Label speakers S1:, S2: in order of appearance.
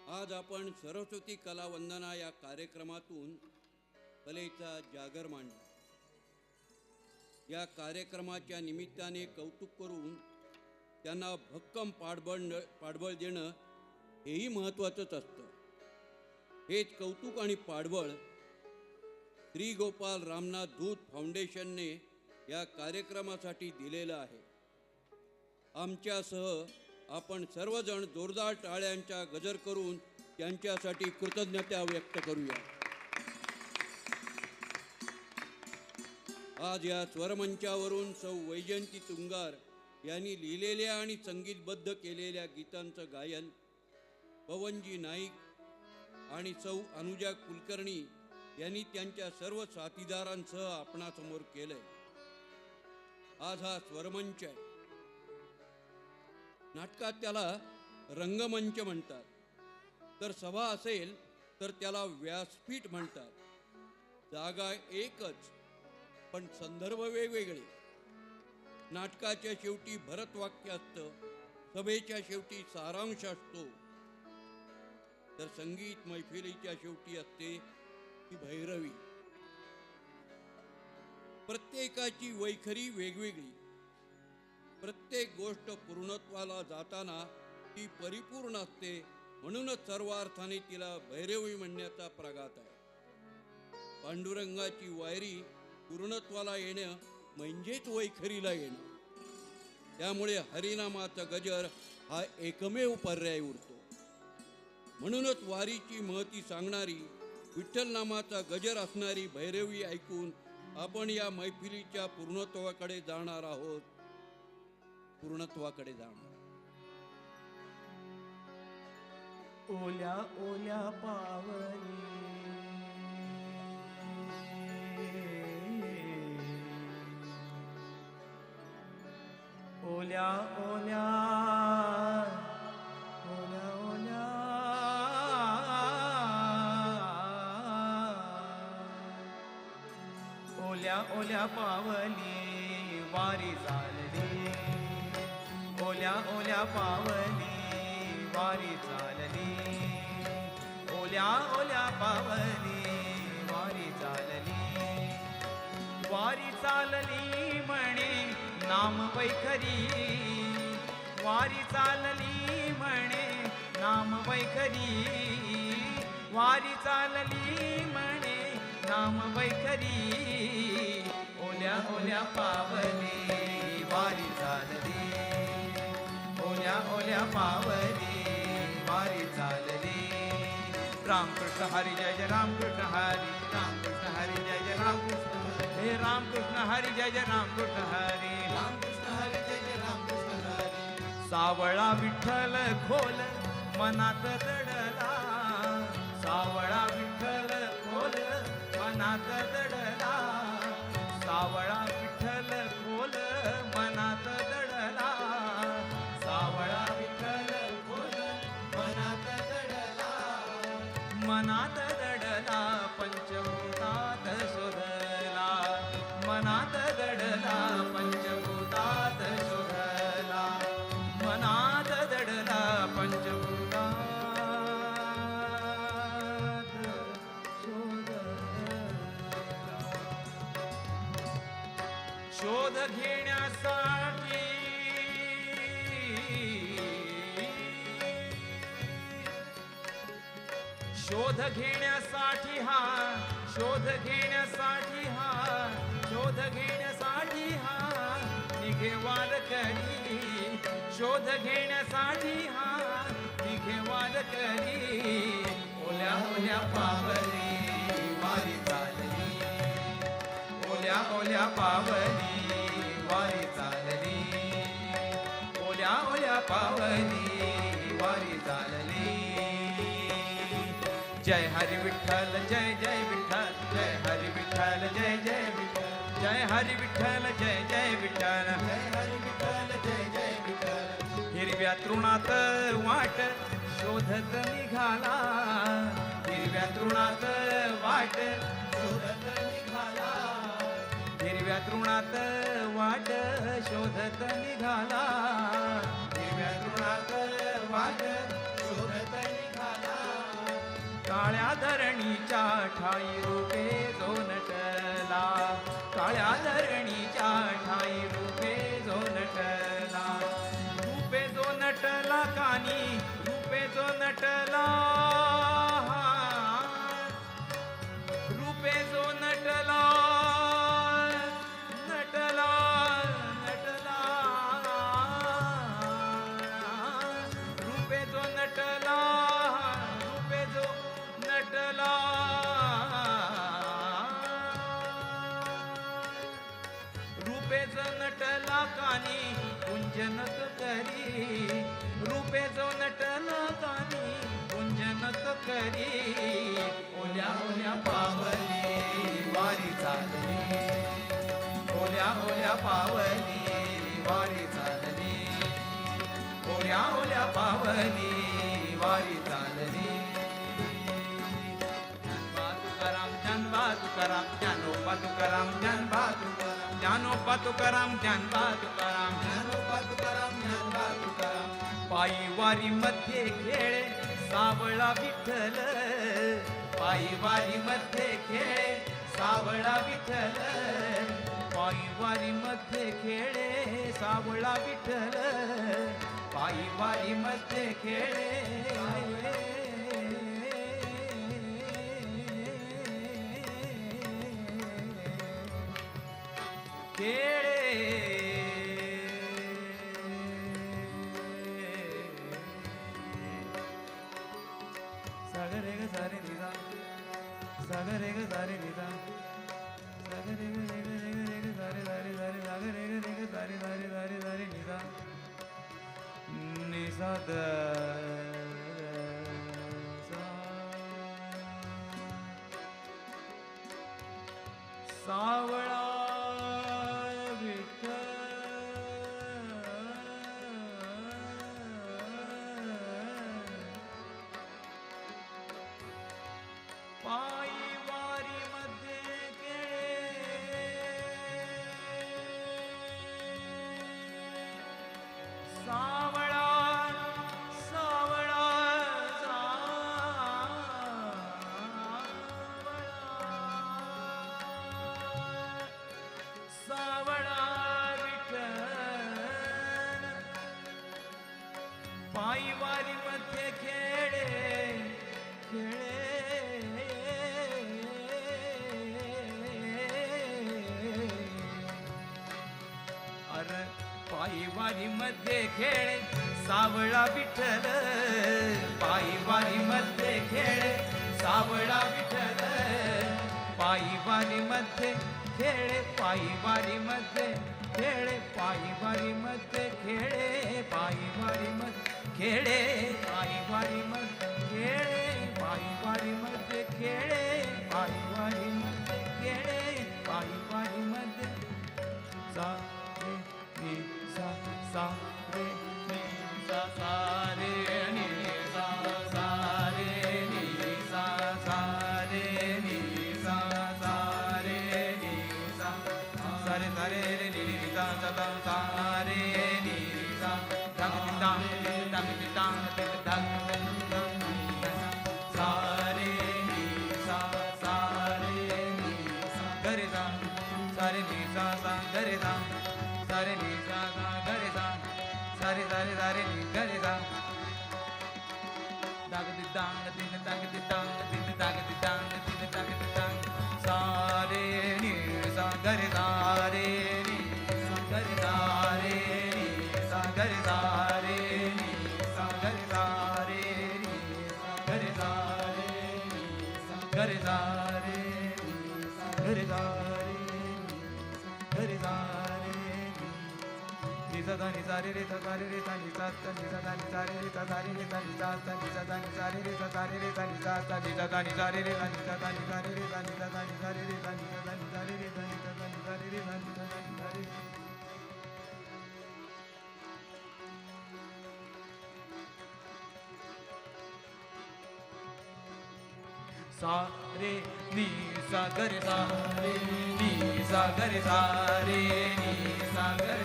S1: आज आपण सरस्वती कला वंदना या कार्यक्रमातून कलेचा जागर मांडला. या कार्यक्रमाच्या निमित्ताने कौतुक करून त्यांना भक्कम पाठबळ देणं हेही महत्त्वाचंच असतं. हेच कौतुक आणि पाठबळ श्री गोपाल रामनाथ धूत फाउंडेशनने या कार्यक्रमासाठी दिलेलं आहे. आमच्यासह आपण सर्वजण जोरदार टाळ्यांचा गजर करून त्यांच्यासाठी कृतज्ञता व्यक्त करूया. आज या स्वरमंचावरून सौ वैजयंती तुंगार यांनी लिहिलेल्या आणि संगीतबद्ध केलेल्या गीतांचं गायन पवनजी नाईक आणि सौ अनुजा कुलकर्णी यांनी त्यांच्या सर्व साथीदारांसह आपणासमोर केलंय. आज हा स्वरमंच आहे. नाटकात त्याला रंगमंच म्हणतात, तर सभा असेल तर त्याला व्यासपीठ म्हणतात. जागा एकच पण संदर्भ वेगवेगळे. नाटकाच्या शेवटी भरतवाक्य असतं, सभेच्या शेवटी सारांश असतो, तर संगीत मैफिलीच्या शेवटी असते ती भैरवी. प्रत्येकाची वैखरी वेगवेगळी. प्रत्येक गोष्ट पूर्णत्वाला जाताना ती परिपूर्ण असते, म्हणूनच सर्व अर्थाने तिला भैरवी म्हणण्याचा प्रघात आहे. पांडुरंगाची वायरी पूर्णत्वाला येणं म्हणजेच वैखरीला येणं. त्यामुळे हरिनामाचा गजर हा एकमेव पर्याय उरतो. म्हणूनच वारीची महती सांगणारी विठ्ठलनामाचा गजर असणारी भैरवी ऐकून आपण या मैफिलीच्या पूर्णत्वाकडे जाणार आहोत. पूर्णत्वाकडे जाणार.
S2: ओल्या ओल्या पावली ओल्या ओल्या ओल्या ओल्या ओल्या ओल्या पावली वारी चालली. ओल्या ओल्या पावली वारी चालली. ओल्या ओल्या पावली वारी चालली. वारी चालली म्हणे नाम वैखरी. वारी चालली म्हणे नाम वैखरी. वारी चालली म्हणे नाम वैखरी. ओल्या ओल्या पावली वारी चालली. ओल्या ओल्या पावली वारी चालली. रामकृष्ण हरी जय जय रामकृष्ण हरी. रामकृष्ण हरी जय जय रामकृष्ण हे रामकृष्ण हरी जय जय रामकृष्ण हरी. रामकृष्ण हरी जय जय रामकृष्ण हरी. सावळा विठ्ठल खोल मनात दडला. सावळा विठ्ठल खोल मनात दडला. सावळा विठ्ठल खोल मनात दडला. सावळा विठ्ठल खोल मनात दडला. मनात दडला पंचभूतात शोधला. मनात दडला पंचभूतात शोधला. मनात दडला पंचभूतात शोधला. शोध घेण्यासाठी शोध घेण्यासाठी हा शोध घेण्यासाठी हा शोध घेण्यासाठी हा निघे वारकरी. शोध घेण्यासाठी हा निघे वारकरी. ओल्या ओल्या पावली वारी चालली. ओल्या ओल्या पावली वारी चालली. ओल्या ओल्या पावली वारी चालली. जय हरी विठ्ठल जय जय विठ्ठल. जय हरी विठ्ठल जय जय विठ्ठल. जय हरी विठ्ठल जय जय विठ्ठल. जय हरी विठ्ठल जय जय विठ्ठल. हिरव्या तृणात वाट शोधत निघाला. हिरव्या तृणात वाट शोधत निघाला. हिरव्या तृणात वाट शोधत निघाला. हिरव्या तृणात वाट शोधत निघाला. काळ्या धरणीच्या ठाई रूपे जो नटला, काळ्या धरणीच्या ठाई रूपे जो नटला, रूपे जो नटला कानी रूपे जो नटला, रूपे जो नटला, नटला नटला, रूपे जो नटला, रूपे जो नटला, रूपे जो नटला कानी कुंजनत करी, रूपे जो नटला कानी कुंजनत करी, ओल्या ओल्या पावली वारी चालली, ओल्या ओल्या पावली वारी चालली, ओल्या ओल्या पावली वारी चालली. ज्ञानोबा तुकाराम, ज्ञानोबा तुकाराम, ज्ञानोबा तुकाराम, ज्ञानोबा तुकाराम, ज्ञानोबा तुकाराम, ज्ञानोबा तुकाराम, ज्ञानोबा तुकाराम. पायी वारी मध्ये खेळे सावळा विठ्ठल, पायी वारी मध्ये खेळे सावळा विठ्ठल, पायी वारी मध्ये खेळे सावळा विठ्ठल, पायी वारी मध्ये खेळे. सागर ग सारे निदा, सागर ग सारे निदा, सागर ग रे ग सारे सारे सारे, सागर ग सारे सारे सारे सारे निदा, निसाद सावळा पायी वारी मध्ये सावळा सावळा सावळा विठ्ठल, पायी वारी मध्ये खेळे खेळे, पायी वारी मध्ये खेळे सावळा विठ्ठल, पायी वारी मध्ये खेळे सावळा विठ्ठल, पायी वारी मध्ये खेळे, पायी वारी मध्ये खेळे, पायी वारी मध्ये खेळे, पायी वारी मध्ये खेळे, पायी वारी मध्ये खेळे, पायी वारी मध्ये खेळे, पायी वारी मध्ये खेळे, पायी वारी मध्ये सा रे नि सा सा रे नि सा सा रे नि सा सा रे नि सा सा रे नि सा सा रे नि सा सा रे सा रे रे नि नि सा सा सा सा रे नि सा धग दिदांग धग दिदांग धग सा रे नि सा सा रे नि सा गरे सा सा रे नि सा सा गरे सा सा रे नि सा सा गरे सा सा रे सा रे नि गरे सा धग दिदांग दिन धग दिदांग दिन धग दिदांग दिन धग दिदांग सा रे नि सा गरे सा रे नि सा गरे सा रे नि सा गरे सा रे नि सा गरे सा रे नि सा गरे सा रे नि सा गरे सा रे नि सा गरे सा रे नि सा गरे सा रे नि सा दा नि सा रे रे सा सा रे रे सा नि सा ता नि सा दा नि सा रे रे सा सा रे रे सा नि सा ता नि सा दा नि सा रे रे सा सा रे रे सा नि सा ता नि सा दा नि सा रे रे सा नि सा ता नि सा रे रे सा नि सा ता नि सा रे रे सा नि सा दा नि सा रे रे सा नि सा ता नि सा रे रे सा नि सा दा नि सा रे रे. सा रे नि सा ग रे सा रे नि सा ग रे सा रे नि सा ग रे